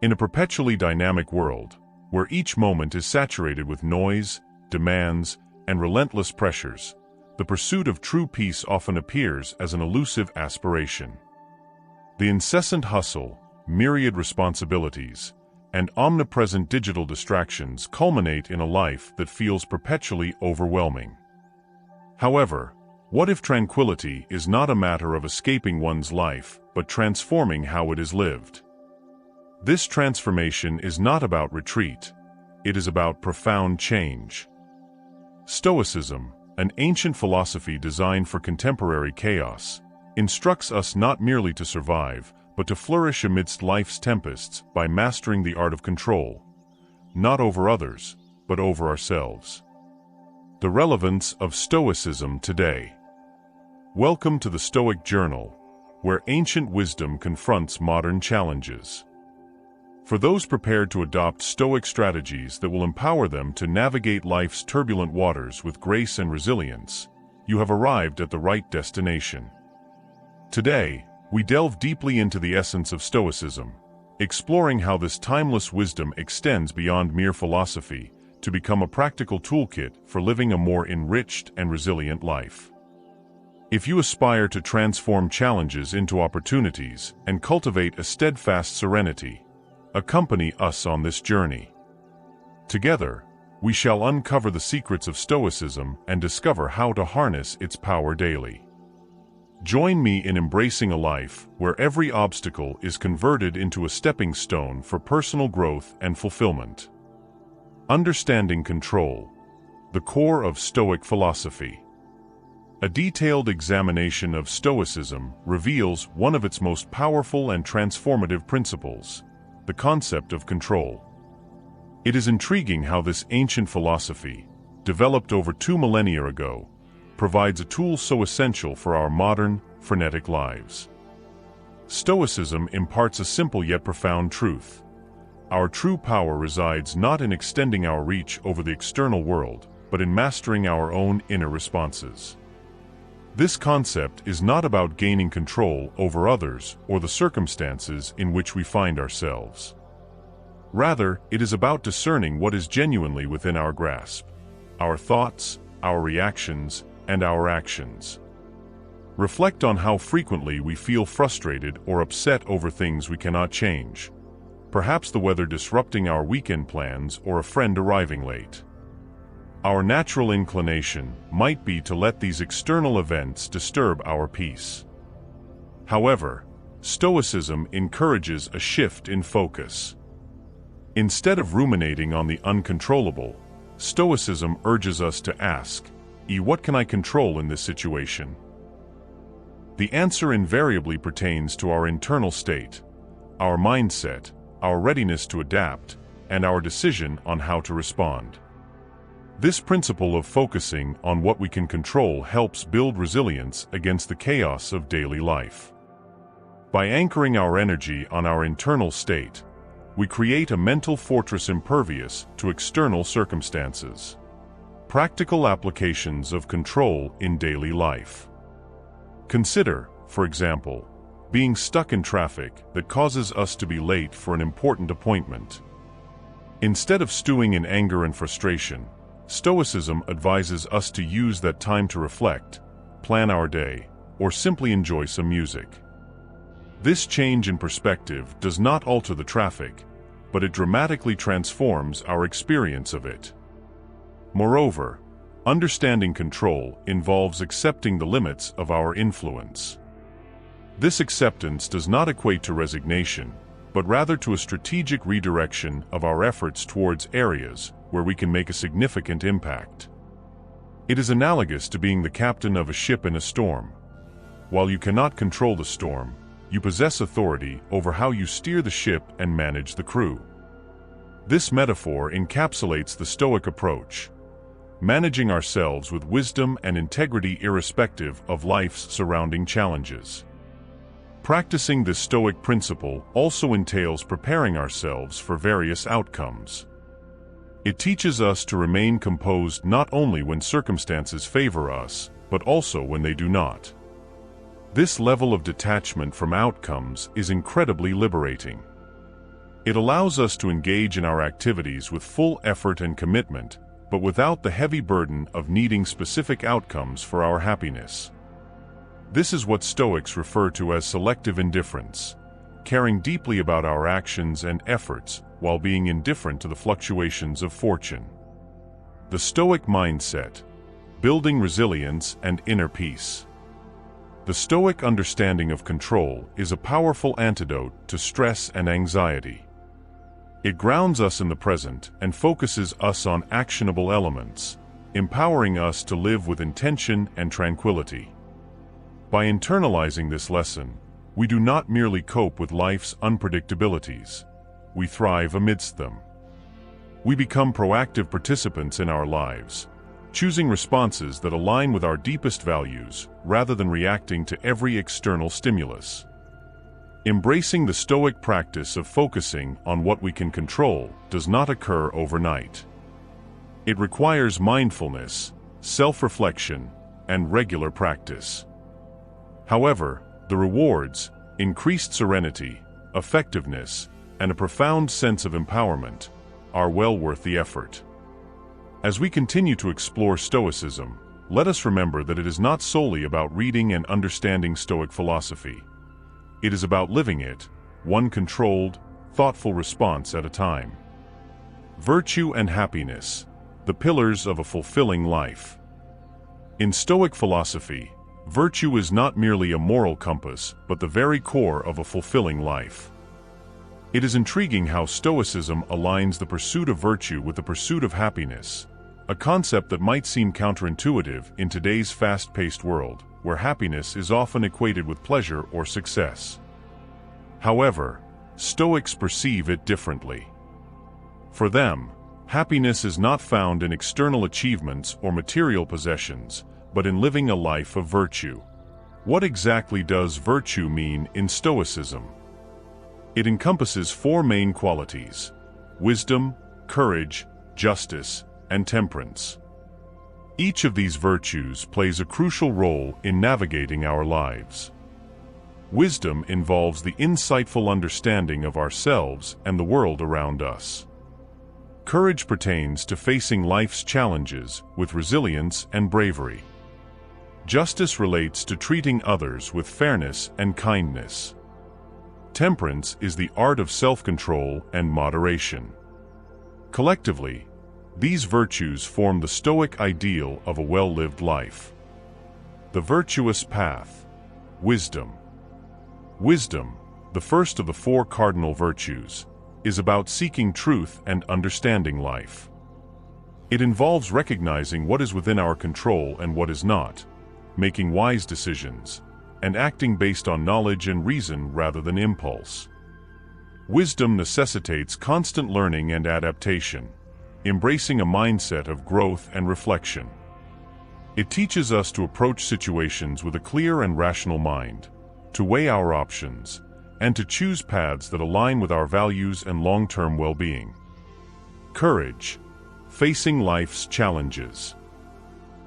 In a perpetually dynamic world, where each moment is saturated with noise, demands, and relentless pressures, the pursuit of true peace often appears as an elusive aspiration. The incessant hustle, myriad responsibilities, and omnipresent digital distractions culminate in a life that feels perpetually overwhelming. However, what if tranquility is not a matter of escaping one's life, but transforming how it is lived? This transformation is not about retreat, it is about profound change. Stoicism, an ancient philosophy designed for contemporary chaos, instructs us not merely to survive, but to flourish amidst life's tempests by mastering the art of control, not over others, but over ourselves. The relevance of Stoicism today. Welcome to the Stoic Journal, where ancient wisdom confronts modern challenges. For those prepared to adopt Stoic strategies that will empower them to navigate life's turbulent waters with grace and resilience, you have arrived at the right destination. Today, we delve deeply into the essence of Stoicism, exploring how this timeless wisdom extends beyond mere philosophy to become a practical toolkit for living a more enriched and resilient life. If you aspire to transform challenges into opportunities and cultivate a steadfast serenity, accompany us on this journey. Together, we shall uncover the secrets of Stoicism and discover how to harness its power daily. Join me in embracing a life where every obstacle is converted into a stepping stone for personal growth and fulfillment. Understanding control, the core of Stoic philosophy. A detailed examination of Stoicism reveals one of its most powerful and transformative principles, the concept of control. It is intriguing how this ancient philosophy, developed over 2 millennia ago, provides a tool so essential for our modern, frenetic lives. Stoicism imparts a simple yet profound truth. Our true power resides not in extending our reach over the external world, but in mastering our own inner responses. This concept is not about gaining control over others or the circumstances in which we find ourselves. Rather, it is about discerning what is genuinely within our grasp: our thoughts, our reactions, and our actions. Reflect on how frequently we feel frustrated or upset over things we cannot change. Perhaps the weather disrupting our weekend plans or a friend arriving late. Our natural inclination might be to let these external events disturb our peace. However, Stoicism encourages a shift in focus. Instead of ruminating on the uncontrollable, Stoicism urges us to ask, what can I control in this situation? The answer invariably pertains to our internal state, our mindset, our readiness to adapt, and our decision on how to respond. This principle of focusing on what we can control helps build resilience against the chaos of daily life. By anchoring our energy on our internal state, we create a mental fortress impervious to external circumstances. Practical applications of control in daily life. Consider, for example, being stuck in traffic that causes us to be late for an important appointment. Instead of stewing in anger and frustration, Stoicism advises us to use that time to reflect, plan our day, or simply enjoy some music. This change in perspective does not alter the traffic, but it dramatically transforms our experience of it. Moreover, understanding control involves accepting the limits of our influence. This acceptance does not equate to resignation, but rather to a strategic redirection of our efforts towards areas where we can make a significant impact. It is analogous to being the captain of a ship in a storm. While you cannot control the storm, you possess authority over how you steer the ship and manage the crew. This metaphor encapsulates the Stoic approach, managing ourselves with wisdom and integrity irrespective of life's surrounding challenges. Practicing this Stoic principle also entails preparing ourselves for various outcomes. It teaches us to remain composed not only when circumstances favor us, but also when they do not. This level of detachment from outcomes is incredibly liberating. It allows us to engage in our activities with full effort and commitment, but without the heavy burden of needing specific outcomes for our happiness. This is what Stoics refer to as selective indifference, caring deeply about our actions and efforts while being indifferent to the fluctuations of fortune. The Stoic mindset, building resilience and inner peace. The Stoic understanding of control is a powerful antidote to stress and anxiety. It grounds us in the present and focuses us on actionable elements, empowering us to live with intention and tranquility. By internalizing this lesson, we do not merely cope with life's unpredictabilities, we thrive amidst them. We become proactive participants in our lives, choosing responses that align with our deepest values rather than reacting to every external stimulus. Embracing the Stoic practice of focusing on what we can control does not occur overnight. It requires mindfulness, self-reflection, and regular practice. However, the rewards, increased serenity, effectiveness, and a profound sense of empowerment, are well worth the effort. As we continue to explore Stoicism, let us remember that it is not solely about reading and understanding Stoic philosophy. It is about living it, one controlled, thoughtful response at a time. Virtue and happiness, the pillars of a fulfilling life. In Stoic philosophy, virtue is not merely a moral compass, but the very core of a fulfilling life. It is intriguing how Stoicism aligns the pursuit of virtue with the pursuit of happiness, a concept that might seem counterintuitive in today's fast-paced world, where happiness is often equated with pleasure or success. However, Stoics perceive it differently. For them, happiness is not found in external achievements or material possessions, but in living a life of virtue. What exactly does virtue mean in Stoicism? It encompasses four main qualities: wisdom, courage, justice, and temperance. Each of these virtues plays a crucial role in navigating our lives. Wisdom involves the insightful understanding of ourselves and the world around us. Courage pertains to facing life's challenges with resilience and bravery. Justice relates to treating others with fairness and kindness. Temperance is the art of self-control and moderation. Collectively, these virtues form the Stoic ideal of a well-lived life. The virtuous path. Wisdom. Wisdom, the first of the four cardinal virtues, is about seeking truth and understanding life. It involves recognizing what is within our control and what is not, making wise decisions, and acting based on knowledge and reason rather than impulse. Wisdom necessitates constant learning and adaptation, embracing a mindset of growth and reflection. It teaches us to approach situations with a clear and rational mind, to weigh our options, and to choose paths that align with our values and long-term well-being. Courage, facing life's challenges.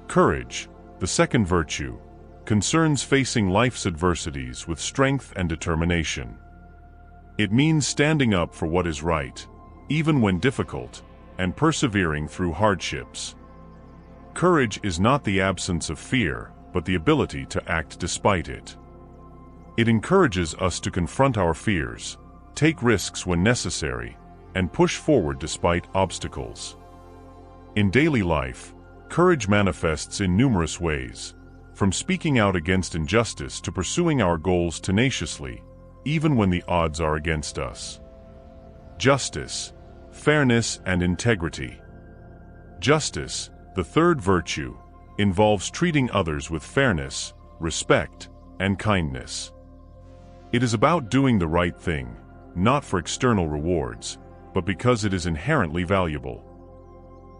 Courage, the second virtue, concerns facing life's adversities with strength and determination. It means standing up for what is right, even when difficult, and persevering through hardships. Courage is not the absence of fear, but the ability to act despite it. It encourages us to confront our fears, take risks when necessary, and push forward despite obstacles. In daily life, courage manifests in numerous ways, from speaking out against injustice to pursuing our goals tenaciously, even when the odds are against us. Justice, fairness, and integrity. Justice, the third virtue, involves treating others with fairness, respect, and kindness. It is about doing the right thing, not for external rewards, but because it is inherently valuable.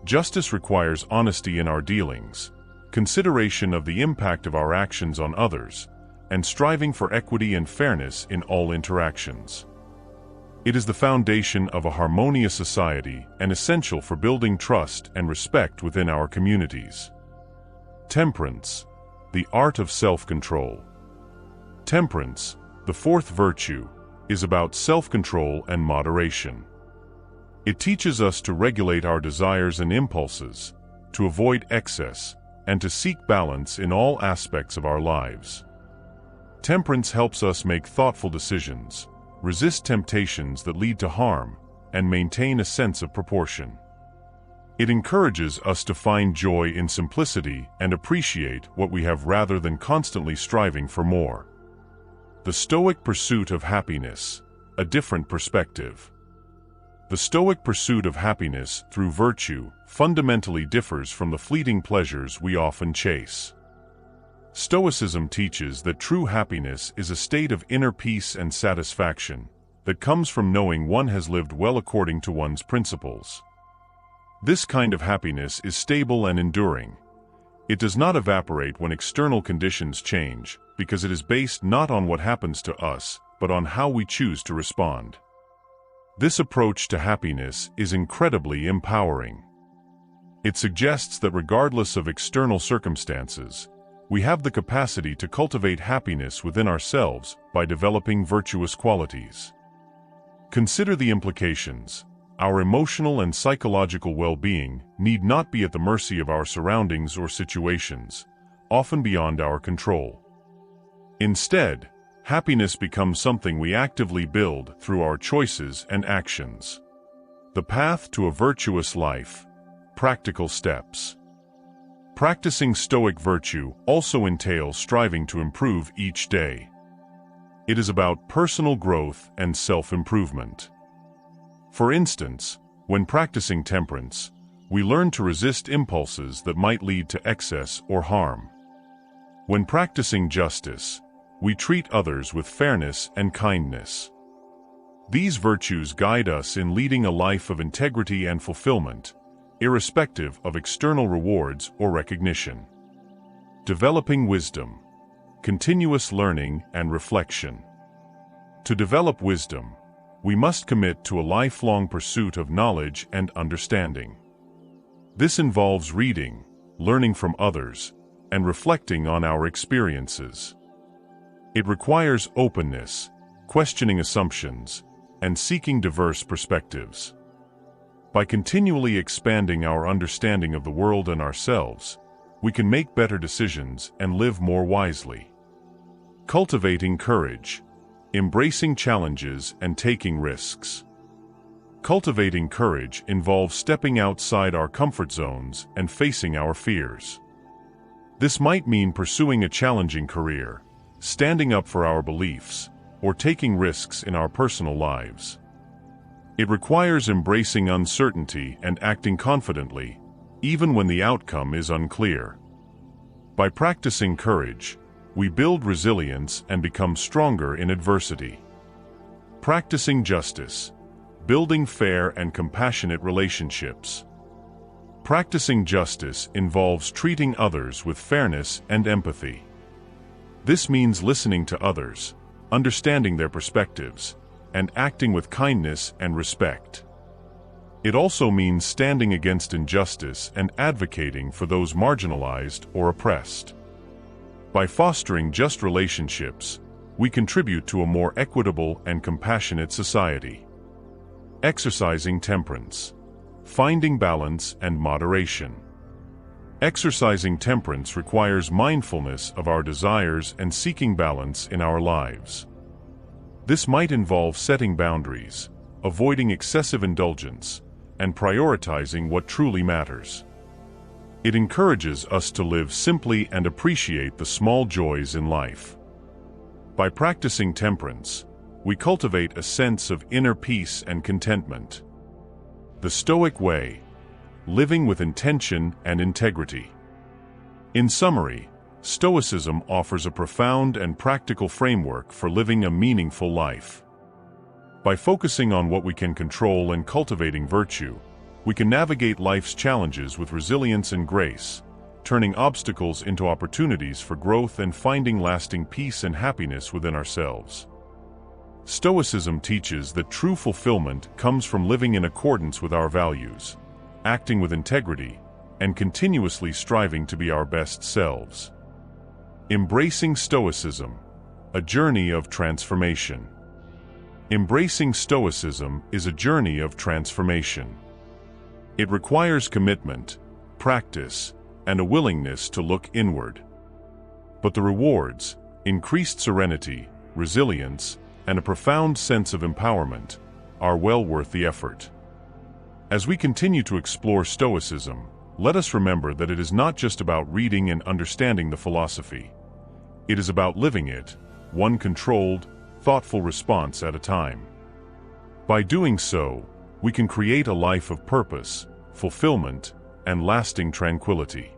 Justice requires honesty in our dealings, consideration of the impact of our actions on others, and striving for equity and fairness in all interactions. It is the foundation of a harmonious society and essential for building trust and respect within our communities. Temperance, the art of self-control. Temperance, the fourth virtue, is about self-control and moderation. It teaches us to regulate our desires and impulses, to avoid excess, and to seek balance in all aspects of our lives. Temperance helps us make thoughtful decisions, resist temptations that lead to harm, and maintain a sense of proportion. It encourages us to find joy in simplicity and appreciate what we have rather than constantly striving for more. The Stoic pursuit of happiness, a different perspective. The Stoic pursuit of happiness through virtue fundamentally differs from the fleeting pleasures we often chase. Stoicism teaches that true happiness is a state of inner peace and satisfaction that comes from knowing one has lived well according to one's principles. This kind of happiness is stable and enduring. It does not evaporate when external conditions change, because it is based not on what happens to us, but on how we choose to respond. This approach to happiness is incredibly empowering. It suggests that regardless of external circumstances, we have the capacity to cultivate happiness within ourselves by developing virtuous qualities. Consider the implications. Our emotional and psychological well-being need not be at the mercy of our surroundings or situations, often beyond our control. Instead, happiness becomes something we actively build through our choices and actions. The path to a virtuous life. Practical steps. Practicing Stoic virtue also entails striving to improve each day. It is about personal growth and self-improvement. For instance, when practicing temperance, we learn to resist impulses that might lead to excess or harm. When practicing justice, we treat others with fairness and kindness. These virtues guide us in leading a life of integrity and fulfillment, irrespective of external rewards or recognition. Developing wisdom. Continuous learning and reflection. To develop wisdom, we must commit to a lifelong pursuit of knowledge and understanding. This involves reading, learning from others, and reflecting on our experiences. It requires openness, questioning assumptions, and seeking diverse perspectives. By continually expanding our understanding of the world and ourselves, we can make better decisions and live more wisely. Cultivating courage. Embracing challenges and taking risks. Cultivating courage involves stepping outside our comfort zones and facing our fears. This might mean pursuing a challenging career, standing up for our beliefs, or taking risks in our personal lives. It requires embracing uncertainty and acting confidently, even when the outcome is unclear. By practicing courage, we build resilience and become stronger in adversity. Practicing justice. Building fair and compassionate relationships. Practicing justice involves treating others with fairness and empathy. This means listening to others, understanding their perspectives, and acting with kindness and respect. It also means standing against injustice and advocating for those marginalized or oppressed. By fostering just relationships, we contribute to a more equitable and compassionate society. Exercising temperance. Finding balance and moderation. Exercising temperance requires mindfulness of our desires and seeking balance in our lives. This might involve setting boundaries, avoiding excessive indulgence, and prioritizing what truly matters. It encourages us to live simply and appreciate the small joys in life. By practicing temperance, we cultivate a sense of inner peace and contentment. The Stoic way. Living with intention and integrity. In summary, Stoicism offers a profound and practical framework for living a meaningful life. By focusing on what we can control and cultivating virtue, we can navigate life's challenges with resilience and grace, turning obstacles into opportunities for growth and finding lasting peace and happiness within ourselves. Stoicism teaches that true fulfillment comes from living in accordance with our values, acting with integrity, and continuously striving to be our best selves. Embracing Stoicism, a journey of transformation. Embracing Stoicism is a journey of transformation. It requires commitment, practice, and a willingness to look inward. But the rewards, increased serenity, resilience, and a profound sense of empowerment, are well worth the effort. As we continue to explore Stoicism, let us remember that it is not just about reading and understanding the philosophy. It is about living it, one controlled, thoughtful response at a time. By doing so, we can create a life of purpose, fulfillment, and lasting tranquility.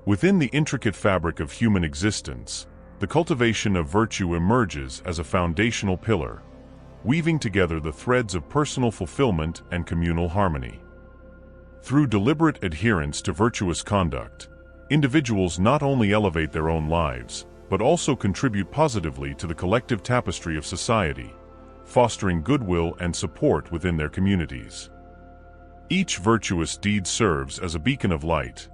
Within the intricate fabric of human existence, the cultivation of virtue emerges as a foundational pillar, weaving together the threads of personal fulfillment and communal harmony. Through deliberate adherence to virtuous conduct, individuals not only elevate their own lives, but also contribute positively to the collective tapestry of society, fostering goodwill and support within their communities. Each virtuous deed serves as a beacon of light,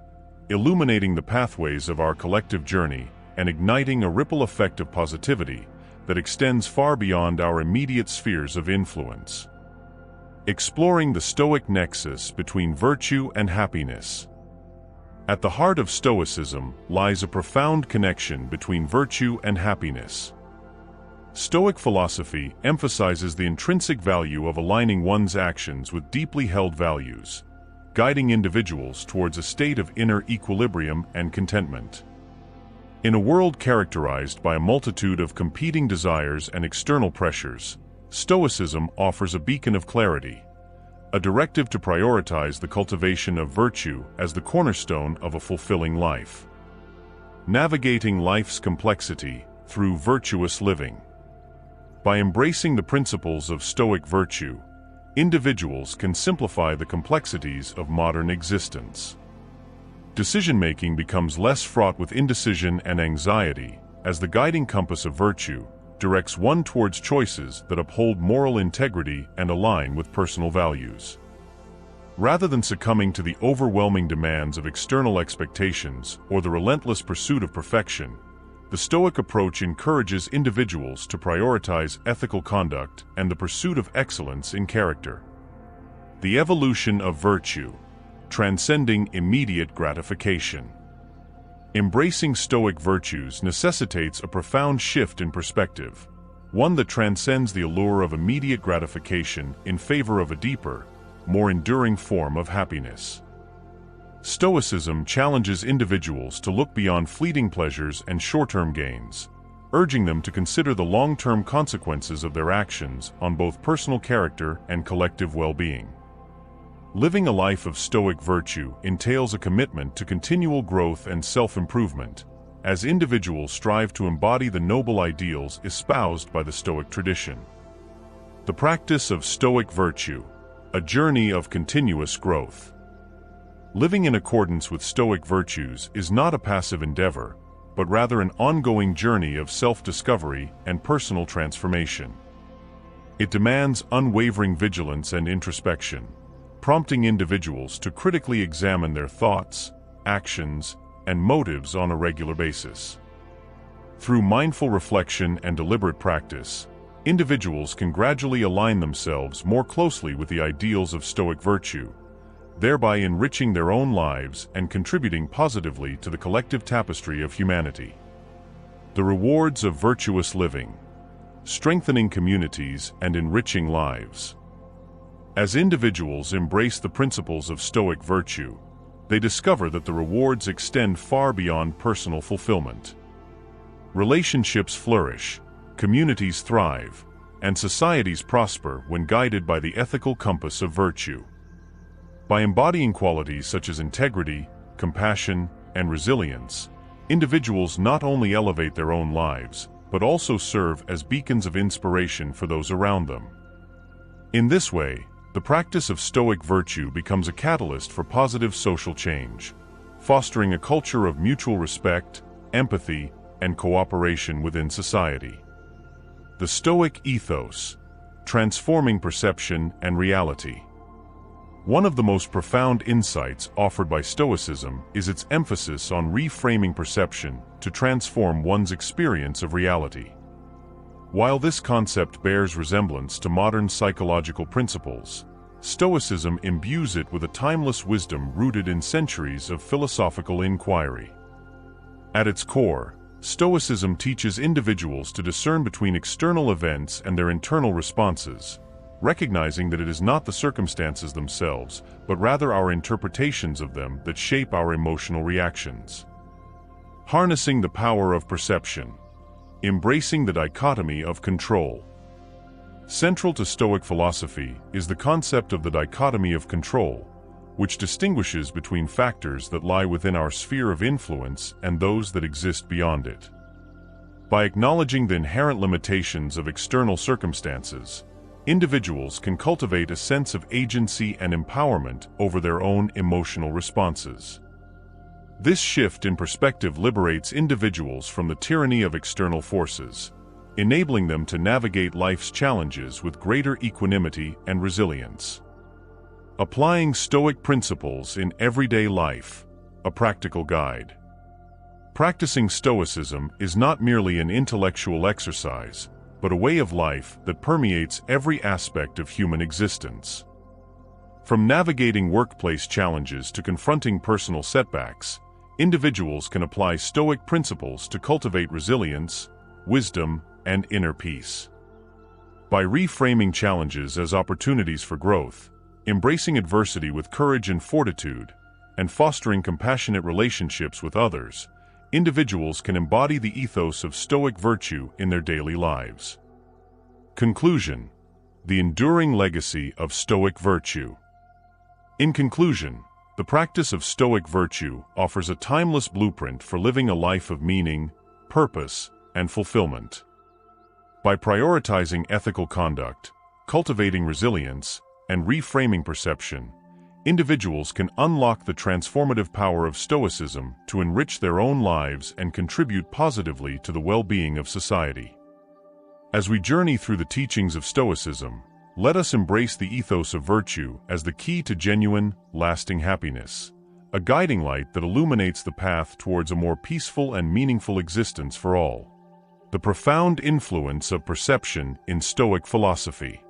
illuminating the pathways of our collective journey and igniting a ripple effect of positivity that extends far beyond our immediate spheres of influence. Exploring the Stoic nexus between virtue and happiness. At the heart of Stoicism lies a profound connection between virtue and happiness. Stoic philosophy emphasizes the intrinsic value of aligning one's actions with deeply held values, guiding individuals towards a state of inner equilibrium and contentment. In a world characterized by a multitude of competing desires and external pressures, Stoicism offers a beacon of clarity, a directive to prioritize the cultivation of virtue as the cornerstone of a fulfilling life. Navigating life's complexity through virtuous living. By embracing the principles of Stoic virtue, individuals can simplify the complexities of modern existence. Decision-making becomes less fraught with indecision and anxiety, as the guiding compass of virtue directs one towards choices that uphold moral integrity and align with personal values. Rather than succumbing to the overwhelming demands of external expectations or the relentless pursuit of perfection, the Stoic approach encourages individuals to prioritize ethical conduct and the pursuit of excellence in character. The evolution of virtue, transcending immediate gratification. Embracing Stoic virtues necessitates a profound shift in perspective, one that transcends the allure of immediate gratification in favor of a deeper, more enduring form of happiness. Stoicism challenges individuals to look beyond fleeting pleasures and short-term gains, urging them to consider the long-term consequences of their actions on both personal character and collective well-being. Living a life of Stoic virtue entails a commitment to continual growth and self-improvement, as individuals strive to embody the noble ideals espoused by the Stoic tradition. The practice of Stoic virtue, a journey of continuous growth. Living in accordance with Stoic virtues is not a passive endeavor, but rather an ongoing journey of self-discovery and personal transformation. It demands unwavering vigilance and introspection, prompting individuals to critically examine their thoughts, actions, and motives on a regular basis. Through mindful reflection and deliberate practice, individuals can gradually align themselves more closely with the ideals of Stoic virtue, thereby enriching their own lives and contributing positively to the collective tapestry of humanity. The rewards of virtuous living, strengthening communities and enriching lives. As individuals embrace the principles of Stoic virtue, they discover that the rewards extend far beyond personal fulfillment. Relationships flourish, communities thrive, and societies prosper when guided by the ethical compass of virtue. By embodying qualities such as integrity, compassion, and resilience, individuals not only elevate their own lives, but also serve as beacons of inspiration for those around them. In this way, the practice of Stoic virtue becomes a catalyst for positive social change, fostering a culture of mutual respect, empathy, and cooperation within society. The Stoic ethos, transforming perception and reality. One of the most profound insights offered by Stoicism is its emphasis on reframing perception to transform one's experience of reality. While this concept bears resemblance to modern psychological principles, Stoicism imbues it with a timeless wisdom rooted in centuries of philosophical inquiry. At its core, Stoicism teaches individuals to discern between external events and their internal responses, recognizing that it is not the circumstances themselves, but rather our interpretations of them that shape our emotional reactions. Harnessing the power of perception. Embracing the dichotomy of control. Central to Stoic philosophy is the concept of the dichotomy of control, which distinguishes between factors that lie within our sphere of influence and those that exist beyond it. By acknowledging the inherent limitations of external circumstances, individuals can cultivate a sense of agency and empowerment over their own emotional responses. This shift in perspective liberates individuals from the tyranny of external forces, enabling them to navigate life's challenges with greater equanimity and resilience. Applying Stoic principles in everyday life, a practical guide. Practicing Stoicism is not merely an intellectual exercise, but a way of life that permeates every aspect of human existence. From navigating workplace challenges to confronting personal setbacks, individuals can apply Stoic principles to cultivate resilience, wisdom, and inner peace. By reframing challenges as opportunities for growth, embracing adversity with courage and fortitude, and fostering compassionate relationships with others, individuals can embody the ethos of Stoic virtue in their daily lives. Conclusion: the enduring legacy of Stoic virtue. In conclusion, the practice of Stoic virtue offers a timeless blueprint for living a life of meaning, purpose, and fulfillment. By prioritizing ethical conduct, cultivating resilience, and reframing perception, individuals can unlock the transformative power of Stoicism to enrich their own lives and contribute positively to the well-being of society. As we journey through the teachings of Stoicism, let us embrace the ethos of virtue as the key to genuine, lasting happiness, a guiding light that illuminates the path towards a more peaceful and meaningful existence for all. The profound influence of perception in Stoic philosophy.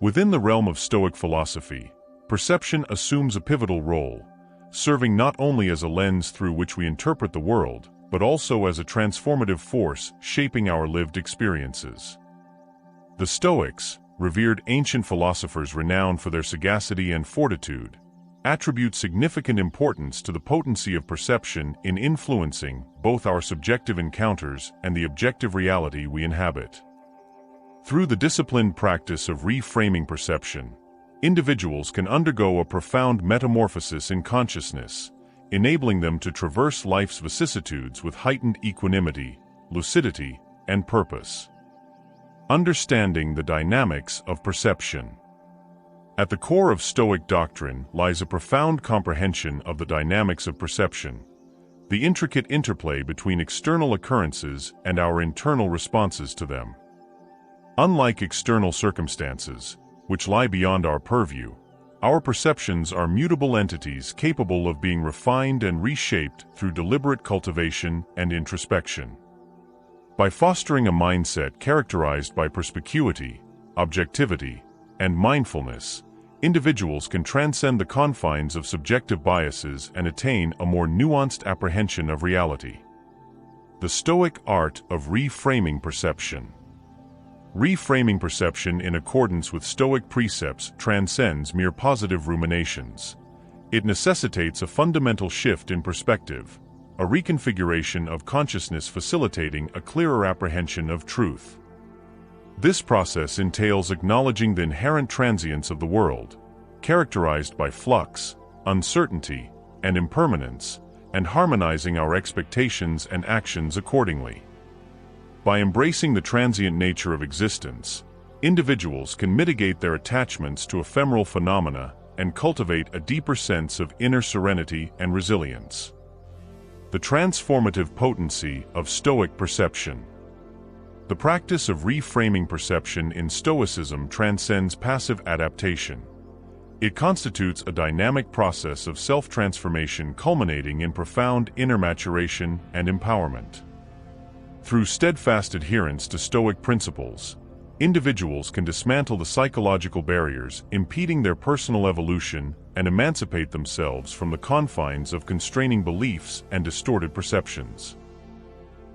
Within the realm of Stoic philosophy, perception assumes a pivotal role, serving not only as a lens through which we interpret the world, but also as a transformative force shaping our lived experiences. The Stoics, revered ancient philosophers renowned for their sagacity and fortitude, attribute significant importance to the potency of perception in influencing both our subjective encounters and the objective reality we inhabit. Through the disciplined practice of reframing perception, individuals can undergo a profound metamorphosis in consciousness, enabling them to traverse life's vicissitudes with heightened equanimity, lucidity, and purpose. Understanding the dynamics of perception. At the core of Stoic doctrine lies a profound comprehension of the dynamics of perception, the intricate interplay between external occurrences and our internal responses to them. Unlike external circumstances, which lie beyond our purview, our perceptions are mutable entities capable of being refined and reshaped through deliberate cultivation and introspection. By fostering a mindset characterized by perspicuity, objectivity, and mindfulness, individuals can transcend the confines of subjective biases and attain a more nuanced apprehension of reality. The Stoic art of reframing perception. Reframing perception in accordance with Stoic precepts transcends mere positive ruminations. It necessitates a fundamental shift in perspective, a reconfiguration of consciousness facilitating a clearer apprehension of truth. This process entails acknowledging the inherent transience of the world, characterized by flux, uncertainty, and impermanence, and harmonizing our expectations and actions accordingly. By embracing the transient nature of existence, individuals can mitigate their attachments to ephemeral phenomena and cultivate a deeper sense of inner serenity and resilience. The transformative potency of Stoic perception. The practice of reframing perception in Stoicism transcends passive adaptation. It constitutes a dynamic process of self-transformation culminating in profound inner maturation and empowerment. Through steadfast adherence to Stoic principles, individuals can dismantle the psychological barriers impeding their personal evolution and emancipate themselves from the confines of constraining beliefs and distorted perceptions.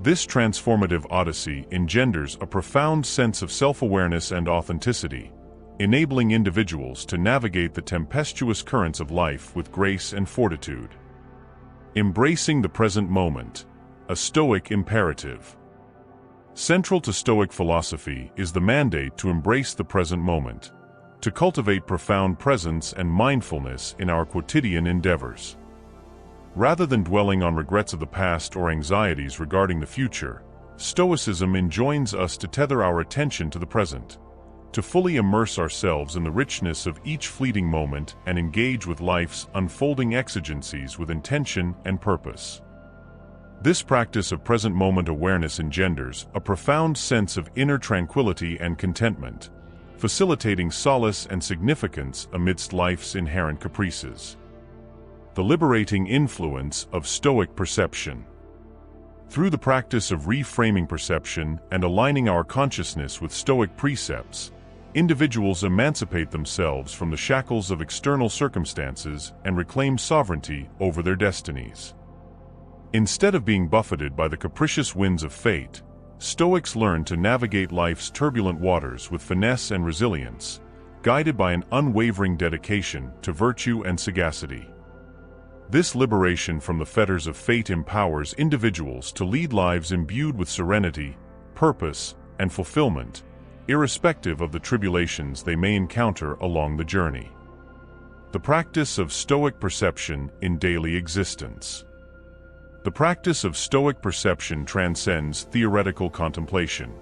This transformative odyssey engenders a profound sense of self-awareness and authenticity, enabling individuals to navigate the tempestuous currents of life with grace and fortitude. Embracing the present moment, a Stoic imperative. Central to Stoic philosophy is the mandate to embrace the present moment, to cultivate profound presence and mindfulness in our quotidian endeavors. Rather than dwelling on regrets of the past or anxieties regarding the future, Stoicism enjoins us to tether our attention to the present, to fully immerse ourselves in the richness of each fleeting moment and engage with life's unfolding exigencies with intention and purpose. This practice of present moment awareness engenders a profound sense of inner tranquility and contentment, facilitating solace and significance amidst life's inherent caprices. The liberating influence of Stoic perception. Through the practice of reframing perception and aligning our consciousness with Stoic precepts, individuals emancipate themselves from the shackles of external circumstances and reclaim sovereignty over their destinies. Instead of being buffeted by the capricious winds of fate, Stoics learn to navigate life's turbulent waters with finesse and resilience, guided by an unwavering dedication to virtue and sagacity. This liberation from the fetters of fate empowers individuals to lead lives imbued with serenity, purpose, and fulfillment, irrespective of the tribulations they may encounter along the journey. The practice of Stoic perception in daily existence. The practice of Stoic perception transcends theoretical contemplation.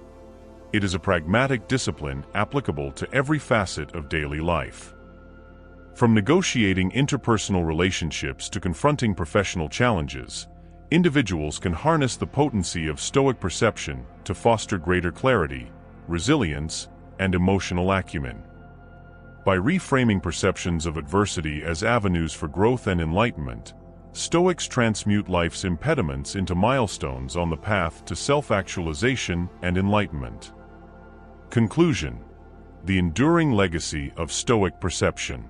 It is a pragmatic discipline applicable to every facet of daily life. From negotiating interpersonal relationships to confronting professional challenges, individuals can harness the potency of Stoic perception to foster greater clarity, resilience, and emotional acumen. By reframing perceptions of adversity as avenues for growth and enlightenment, Stoics transmute life's impediments into milestones on the path to self-actualization and enlightenment. Conclusion: the enduring legacy of Stoic perception.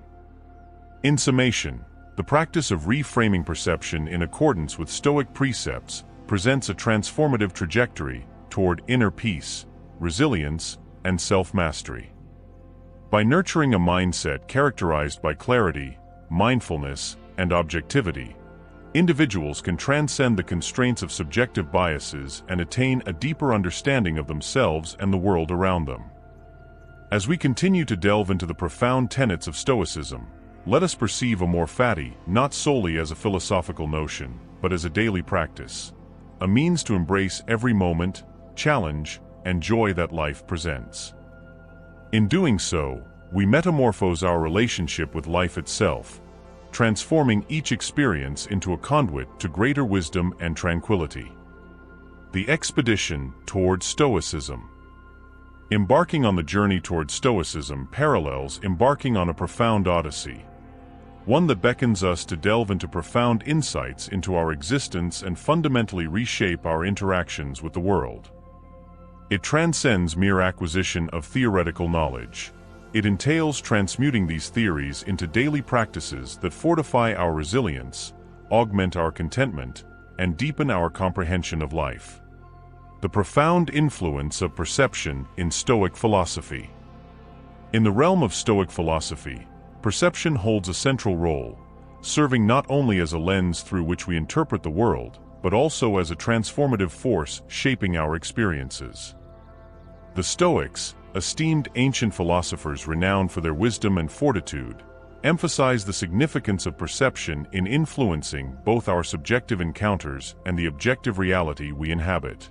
In summation, the practice of reframing perception in accordance with Stoic precepts presents a transformative trajectory toward inner peace, resilience, and self-mastery. By nurturing a mindset characterized by clarity, mindfulness, and objectivity, individuals can transcend the constraints of subjective biases and attain a deeper understanding of themselves and the world around them. As we continue to delve into the profound tenets of Stoicism, let us perceive amor fati not solely as a philosophical notion, but as a daily practice, a means to embrace every moment, challenge, and joy that life presents. In doing so, we metamorphose our relationship with life itself, transforming each experience into a conduit to greater wisdom and tranquility. The expedition toward Stoicism. Embarking on the journey toward Stoicism parallels embarking on a profound odyssey, one that beckons us to delve into profound insights into our existence and fundamentally reshape our interactions with the world. It transcends mere acquisition of theoretical knowledge. It entails transmuting these theories into daily practices that fortify our resilience, augment our contentment, and deepen our comprehension of life. The profound influence of perception in Stoic philosophy. In the realm of Stoic philosophy, perception holds a central role, serving not only as a lens through which we interpret the world, but also as a transformative force shaping our experiences. The Stoics, esteemed ancient philosophers renowned for their wisdom and fortitude, emphasize the significance of perception in influencing both our subjective encounters and the objective reality we inhabit.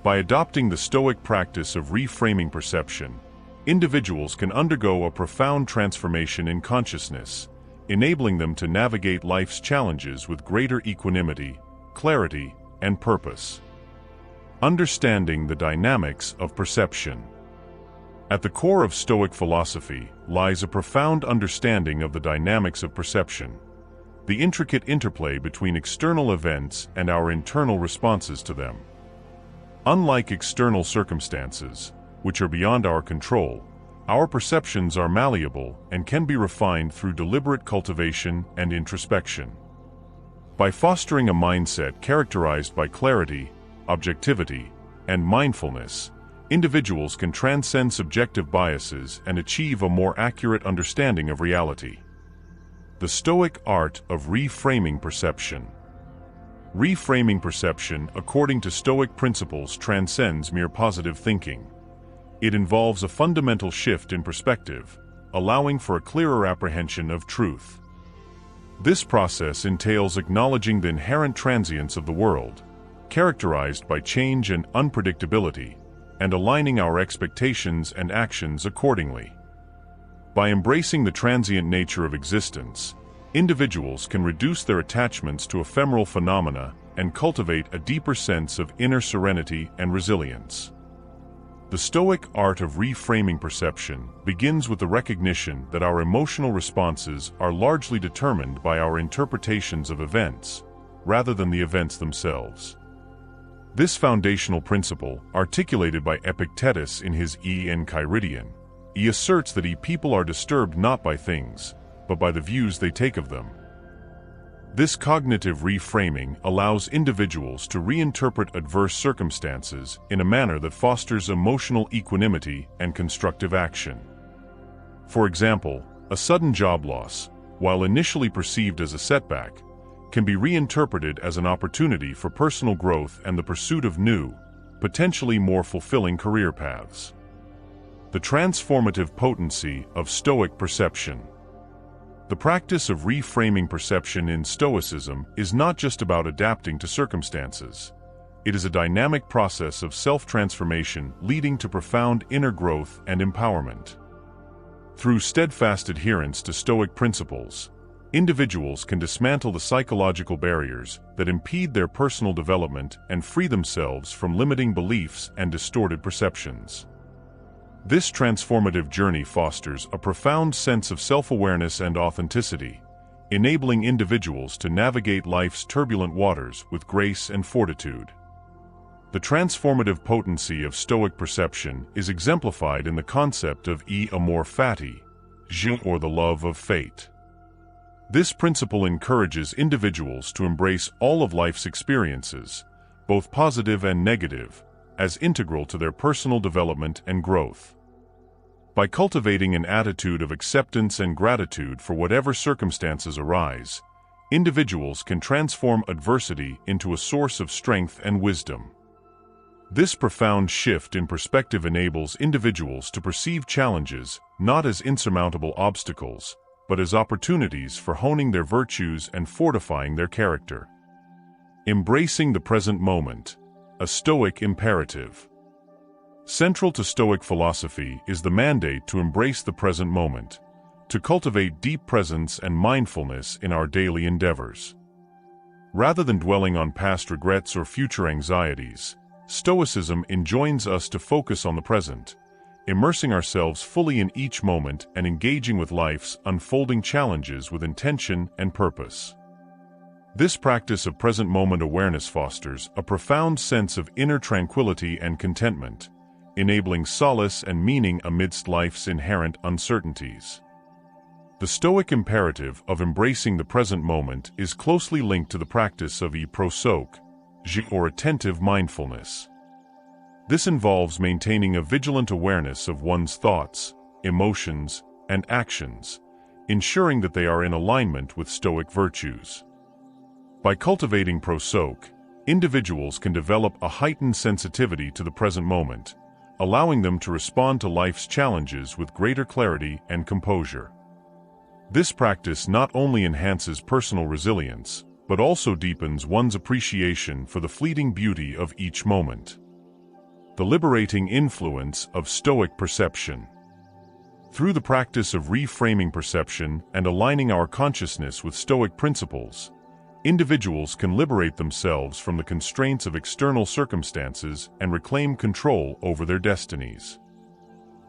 By adopting the Stoic practice of reframing perception, individuals can undergo a profound transformation in consciousness, enabling them to navigate life's challenges with greater equanimity, clarity, and purpose. Understanding the dynamics of perception. At the core of Stoic philosophy lies a profound understanding of the dynamics of perception, the intricate interplay between external events and our internal responses to them. Unlike external circumstances, which are beyond our control, our perceptions are malleable and can be refined through deliberate cultivation and introspection. By fostering a mindset characterized by clarity, objectivity, and mindfulness, individuals can transcend subjective biases and achieve a more accurate understanding of reality. The Stoic art of reframing perception. Reframing perception, according to Stoic principles, transcends mere positive thinking. It involves a fundamental shift in perspective, allowing for a clearer apprehension of truth. This process entails acknowledging the inherent transience of the world, characterized by change and unpredictability, and aligning our expectations and actions accordingly. By embracing the transient nature of existence, individuals can reduce their attachments to ephemeral phenomena and cultivate a deeper sense of inner serenity and resilience. The Stoic art of reframing perception begins with the recognition that our emotional responses are largely determined by our interpretations of events, rather than the events themselves. This foundational principle, articulated by Epictetus in his Enchiridion, he asserts that people are disturbed not by things, but by the views they take of them. This cognitive reframing allows individuals to reinterpret adverse circumstances in a manner that fosters emotional equanimity and constructive action. For example, a sudden job loss, while initially perceived as a setback, can be reinterpreted as an opportunity for personal growth and the pursuit of new, potentially more fulfilling career paths. The transformative potency of Stoic perception. The practice of reframing perception in Stoicism is not just about adapting to circumstances. It is a dynamic process of self-transformation leading to profound inner growth and empowerment. Through steadfast adherence to Stoic principles, individuals can dismantle the psychological barriers that impede their personal development and free themselves from limiting beliefs and distorted perceptions. This transformative journey fosters a profound sense of self-awareness and authenticity, enabling individuals to navigate life's turbulent waters with grace and fortitude. The transformative potency of Stoic perception is exemplified in the concept of amor fati, or the love of fate. This principle encourages individuals to embrace all of life's experiences, both positive and negative, as integral to their personal development and growth. By cultivating an attitude of acceptance and gratitude for whatever circumstances arise, individuals can transform adversity into a source of strength and wisdom. This profound shift in perspective enables individuals to perceive challenges not as insurmountable obstacles, but as opportunities for honing their virtues and fortifying their character. Embracing the present moment, a Stoic imperative. Central to Stoic philosophy is the mandate to embrace the present moment, to cultivate deep presence and mindfulness in our daily endeavors. Rather than dwelling on past regrets or future anxieties, Stoicism enjoins us to focus on the present, immersing ourselves fully in each moment and engaging with life's unfolding challenges with intention and purpose. This practice of present moment awareness fosters a profound sense of inner tranquility and contentment, enabling solace and meaning amidst life's inherent uncertainties. The Stoic imperative of embracing the present moment is closely linked to the practice of prosoke, or attentive mindfulness. This involves maintaining a vigilant awareness of one's thoughts, emotions, and actions, ensuring that they are in alignment with Stoic virtues. By cultivating prosoke, individuals can develop a heightened sensitivity to the present moment, allowing them to respond to life's challenges with greater clarity and composure. This practice not only enhances personal resilience, but also deepens one's appreciation for the fleeting beauty of each moment. The liberating influence of Stoic perception. Through the practice of reframing perception and aligning our consciousness with Stoic principles, individuals can liberate themselves from the constraints of external circumstances and reclaim control over their destinies.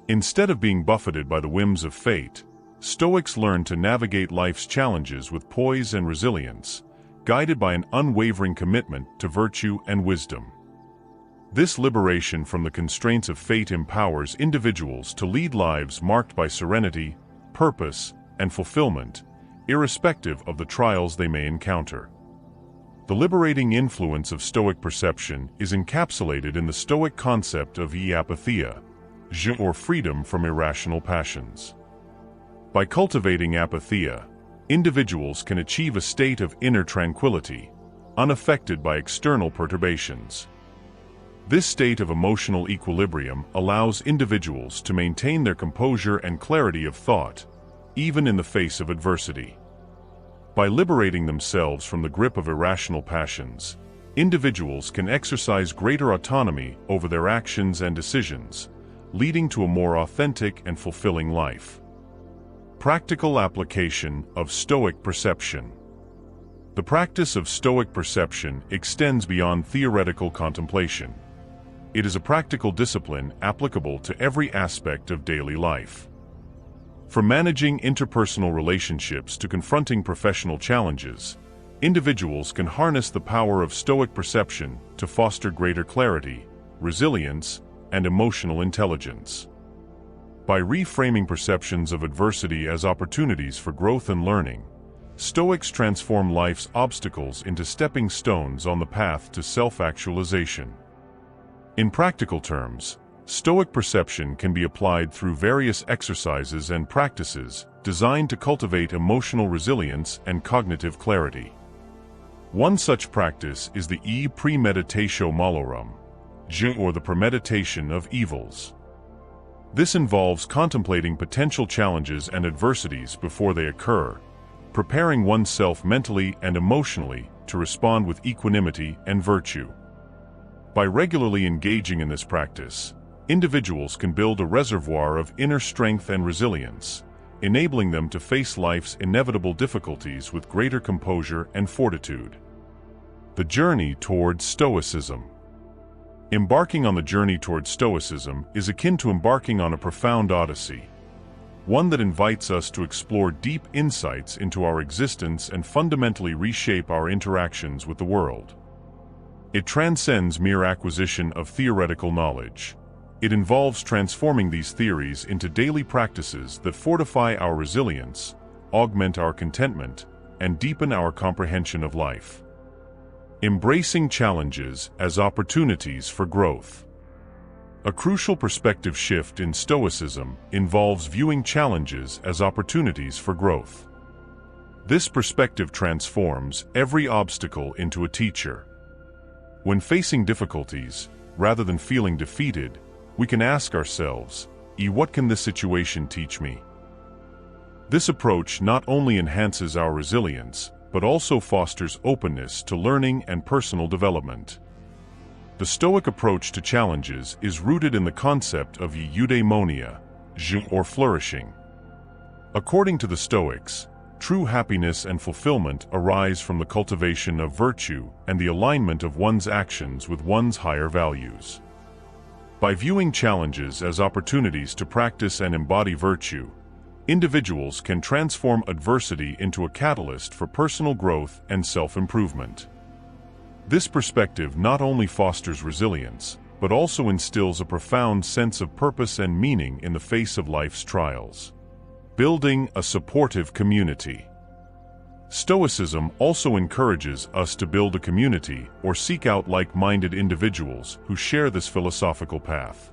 Instead of being buffeted by the whims of fate, Stoics learn to navigate life's challenges with poise and resilience, guided by an unwavering commitment to virtue and wisdom. This liberation from the constraints of fate empowers individuals to lead lives marked by serenity, purpose, and fulfillment, irrespective of the trials they may encounter. The liberating influence of Stoic perception is encapsulated in the Stoic concept of apatheia, or freedom from irrational passions. By cultivating apatheia, individuals can achieve a state of inner tranquility, unaffected by external perturbations. This state of emotional equilibrium allows individuals to maintain their composure and clarity of thought, even in the face of adversity. By liberating themselves from the grip of irrational passions, individuals can exercise greater autonomy over their actions and decisions, leading to a more authentic and fulfilling life. Practical application of Stoic perception. The practice of Stoic perception extends beyond theoretical contemplation. It is a practical discipline applicable to every aspect of daily life. From managing interpersonal relationships to confronting professional challenges, individuals can harness the power of Stoic perception to foster greater clarity, resilience, and emotional intelligence. By reframing perceptions of adversity as opportunities for growth and learning, Stoics transform life's obstacles into stepping stones on the path to self-actualization. In practical terms, Stoic perception can be applied through various exercises and practices designed to cultivate emotional resilience and cognitive clarity. One such practice is the premeditatio malorum, or the premeditation of evils. This involves contemplating potential challenges and adversities before they occur, preparing oneself mentally and emotionally to respond with equanimity and virtue. By regularly engaging in this practice, individuals can build a reservoir of inner strength and resilience, enabling them to face life's inevitable difficulties with greater composure and fortitude. The journey towards Stoicism. Embarking on the journey towards Stoicism is akin to embarking on a profound odyssey, one that invites us to explore deep insights into our existence and fundamentally reshape our interactions with the world. It transcends mere acquisition of theoretical knowledge. It involves transforming these theories into daily practices that fortify our resilience, augment our contentment, and deepen our comprehension of life. Embracing challenges as opportunities for growth. A crucial perspective shift in Stoicism involves viewing challenges as opportunities for growth. This perspective transforms every obstacle into a teacher. When facing difficulties, rather than feeling defeated, we can ask ourselves, what can this situation teach me? This approach not only enhances our resilience, but also fosters openness to learning and personal development. The Stoic approach to challenges is rooted in the concept of eudaimonia, or flourishing. According to the Stoics, true happiness and fulfillment arise from the cultivation of virtue and the alignment of one's actions with one's higher values. By viewing challenges as opportunities to practice and embody virtue, individuals can transform adversity into a catalyst for personal growth and self-improvement. This perspective not only fosters resilience, but also instills a profound sense of purpose and meaning in the face of life's trials. Building a supportive community. Stoicism also encourages us to build a community or seek out like-minded individuals who share this philosophical path.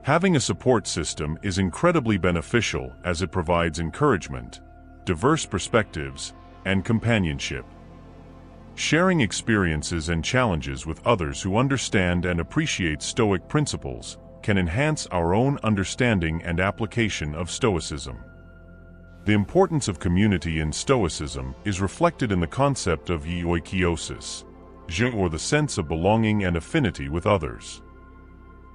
Having a support system is incredibly beneficial as it provides encouragement, diverse perspectives, and companionship. Sharing experiences and challenges with others who understand and appreciate Stoic principles can enhance our own understanding and application of Stoicism. The importance of community in Stoicism is reflected in the concept of oikiosis, or the sense of belonging and affinity with others.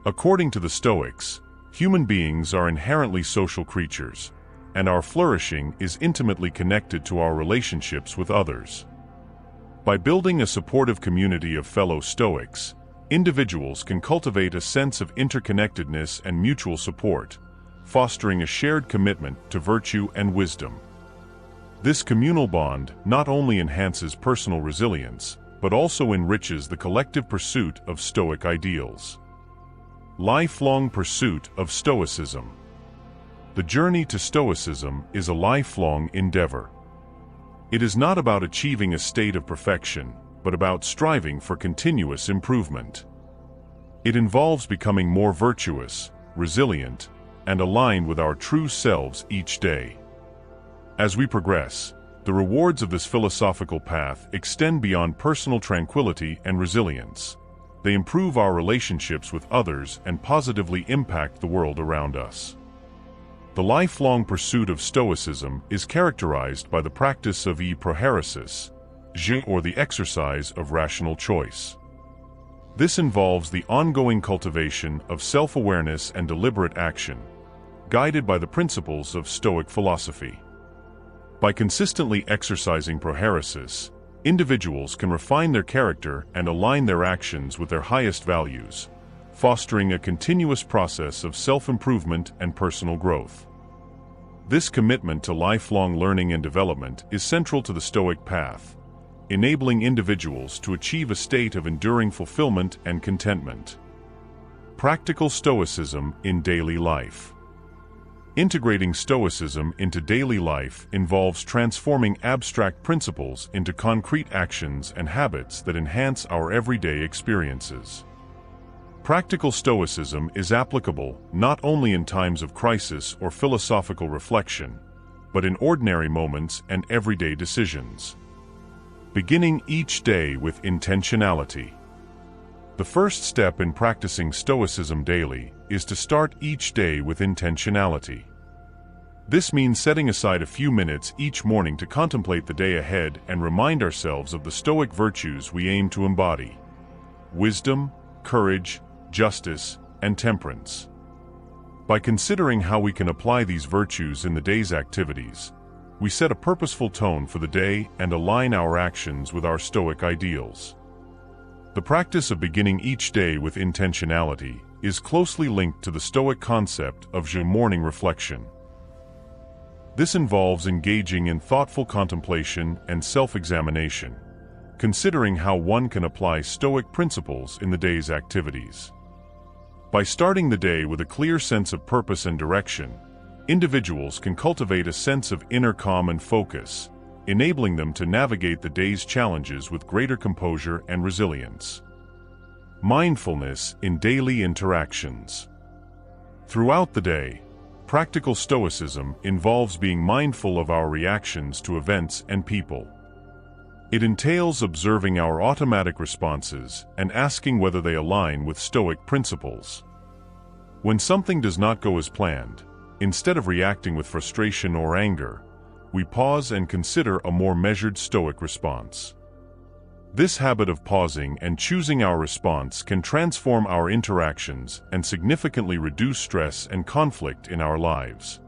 According to the Stoics, human beings are inherently social creatures, and our flourishing is intimately connected to our relationships with others. By building a supportive community of fellow Stoics, individuals can cultivate a sense of interconnectedness and mutual support, fostering a shared commitment to virtue and wisdom. This communal bond not only enhances personal resilience, but also enriches the collective pursuit of Stoic ideals. Lifelong pursuit of Stoicism. The journey to Stoicism is a lifelong endeavor. It is not about achieving a state of perfection, but about striving for continuous improvement. It involves becoming more virtuous, resilient, and aligned with our true selves each day. As we progress, the rewards of this philosophical path extend beyond personal tranquility and resilience. They improve our relationships with others and positively impact the world around us. The lifelong pursuit of Stoicism is characterized by the practice of prohairesis, or the exercise of rational choice. This involves the ongoing cultivation of self-awareness and deliberate action, guided by the principles of Stoic philosophy. By consistently exercising prohairesis, individuals can refine their character and align their actions with their highest values, fostering a continuous process of self-improvement and personal growth. This commitment to lifelong learning and development is central to the Stoic path, enabling individuals to achieve a state of enduring fulfillment and contentment. Practical Stoicism in daily life. Integrating Stoicism into daily life involves transforming abstract principles into concrete actions and habits that enhance our everyday experiences. Practical Stoicism is applicable not only in times of crisis or philosophical reflection, but in ordinary moments and everyday decisions. Beginning each day with intentionality. The first step in practicing Stoicism daily is to start each day with intentionality. This means setting aside a few minutes each morning to contemplate the day ahead and remind ourselves of the Stoic virtues we aim to embody: wisdom, courage, justice, and temperance. By considering how we can apply these virtues in the day's activities, we set a purposeful tone for the day and align our actions with our Stoic ideals. The practice of beginning each day with intentionality is closely linked to the Stoic concept of morning reflection. This involves engaging in thoughtful contemplation and self-examination, considering how one can apply Stoic principles in the day's activities. By starting the day with a clear sense of purpose and direction, individuals can cultivate a sense of inner calm and focus, enabling them to navigate the day's challenges with greater composure and resilience. Mindfulness in daily interactions. Throughout the day, practical Stoicism involves being mindful of our reactions to events and people. It entails observing our automatic responses and asking whether they align with Stoic principles. When something does not go as planned, instead of reacting with frustration or anger, we pause and consider a more measured Stoic response. This habit of pausing and choosing our response can transform our interactions and significantly reduce stress and conflict in our lives.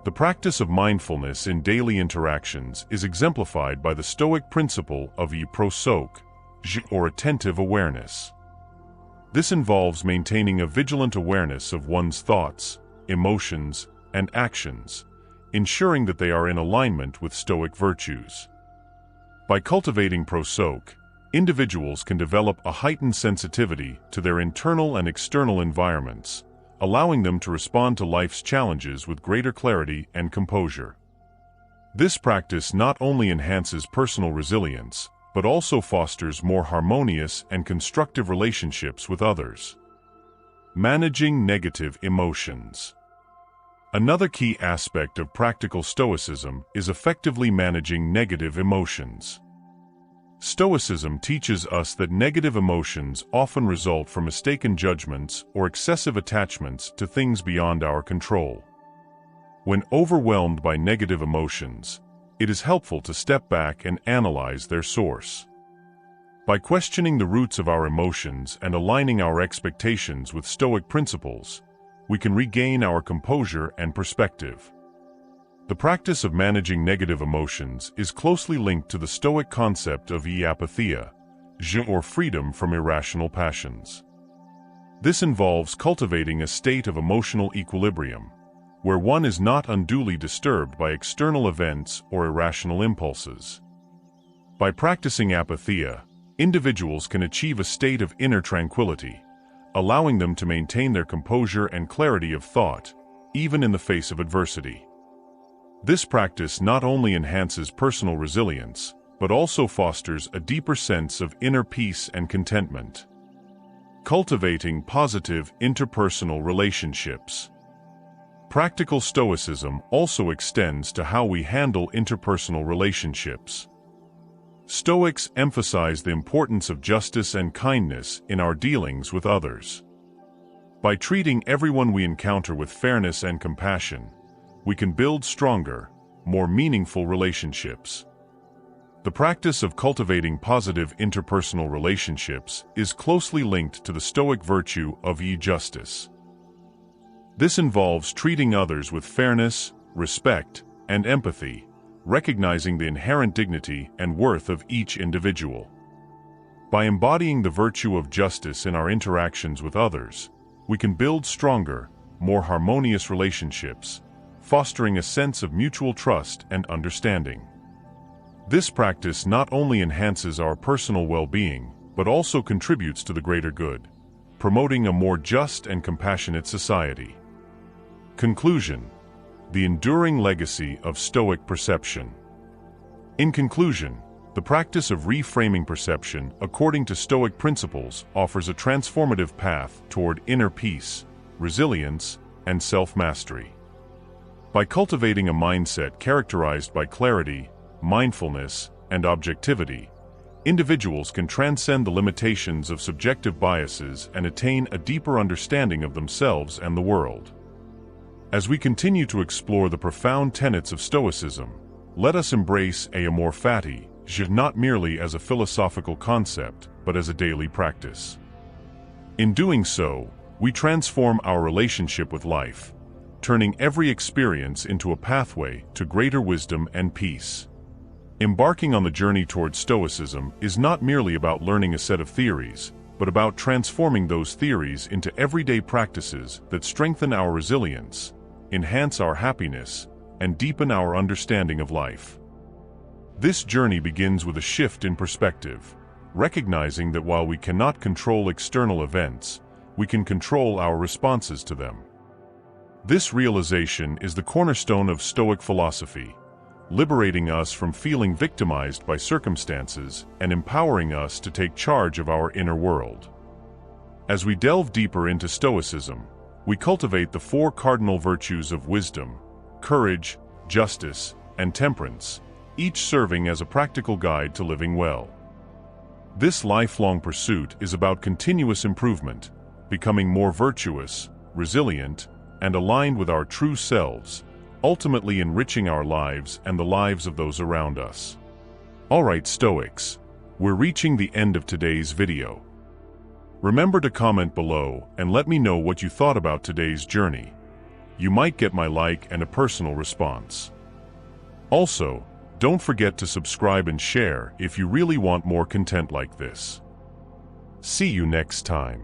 The practice of mindfulness in daily interactions is exemplified by the Stoic principle of prosoke, or attentive awareness. This involves maintaining a vigilant awareness of one's thoughts, emotions, and actions, ensuring that they are in alignment with Stoic virtues. By cultivating prosoke, individuals can develop a heightened sensitivity to their internal and external environments, allowing them to respond to life's challenges with greater clarity and composure. This practice not only enhances personal resilience, but also fosters more harmonious and constructive relationships with others. Managing negative emotions. Another key aspect of practical Stoicism is effectively managing negative emotions. Stoicism teaches us that negative emotions often result from mistaken judgments or excessive attachments to things beyond our control. When overwhelmed by negative emotions, it is helpful to step back and analyze their source. By questioning the roots of our emotions and aligning our expectations with Stoic principles, we can regain our composure and perspective. The practice of managing negative emotions is closely linked to the Stoic concept of apatheia, or freedom from irrational passions. This involves cultivating a state of emotional equilibrium, where one is not unduly disturbed by external events or irrational impulses. By practicing apatheia, individuals can achieve a state of inner tranquility, allowing them to maintain their composure and clarity of thought, even in the face of adversity. This practice not only enhances personal resilience, but also fosters a deeper sense of inner peace and contentment. Cultivating positive interpersonal relationships. Practical Stoicism also extends to how we handle interpersonal relationships. Stoics emphasize the importance of justice and kindness in our dealings with others. By treating everyone we encounter with fairness and compassion, we can build stronger, more meaningful relationships. The practice of cultivating positive interpersonal relationships is closely linked to the Stoic virtue of justice. This involves treating others with fairness, respect, and empathy, recognizing the inherent dignity and worth of each individual. By embodying the virtue of justice in our interactions with others, we can build stronger, more harmonious relationships, fostering a sense of mutual trust and understanding. This practice not only enhances our personal well-being, but also contributes to the greater good, promoting a more just and compassionate society. Conclusion: the enduring legacy of Stoic perception. In conclusion, the practice of reframing perception according to Stoic principles offers a transformative path toward inner peace, resilience, and self-mastery. By cultivating a mindset characterized by clarity, mindfulness, and objectivity, individuals can transcend the limitations of subjective biases and attain a deeper understanding of themselves and the world. As we continue to explore the profound tenets of Stoicism, let us embrace amor fati, not merely as a philosophical concept, but as a daily practice. In doing so, we transform our relationship with life, turning every experience into a pathway to greater wisdom and peace. Embarking on the journey toward Stoicism is not merely about learning a set of theories, but about transforming those theories into everyday practices that strengthen our resilience, enhance our happiness, and deepen our understanding of life. This journey begins with a shift in perspective, recognizing that while we cannot control external events, we can control our responses to them. This realization is the cornerstone of Stoic philosophy, liberating us from feeling victimized by circumstances and empowering us to take charge of our inner world. As we delve deeper into Stoicism, we cultivate the four cardinal virtues of wisdom, courage, justice, and temperance, each serving as a practical guide to living well. This lifelong pursuit is about continuous improvement, becoming more virtuous, resilient, and aligned with our true selves, ultimately enriching our lives and the lives of those around us. Alright Stoics, we're reaching the end of today's video. Remember to comment below and let me know what you thought about today's journey. You might get my like and a personal response. Also, don't forget to subscribe and share if you really want more content like this. See you next time.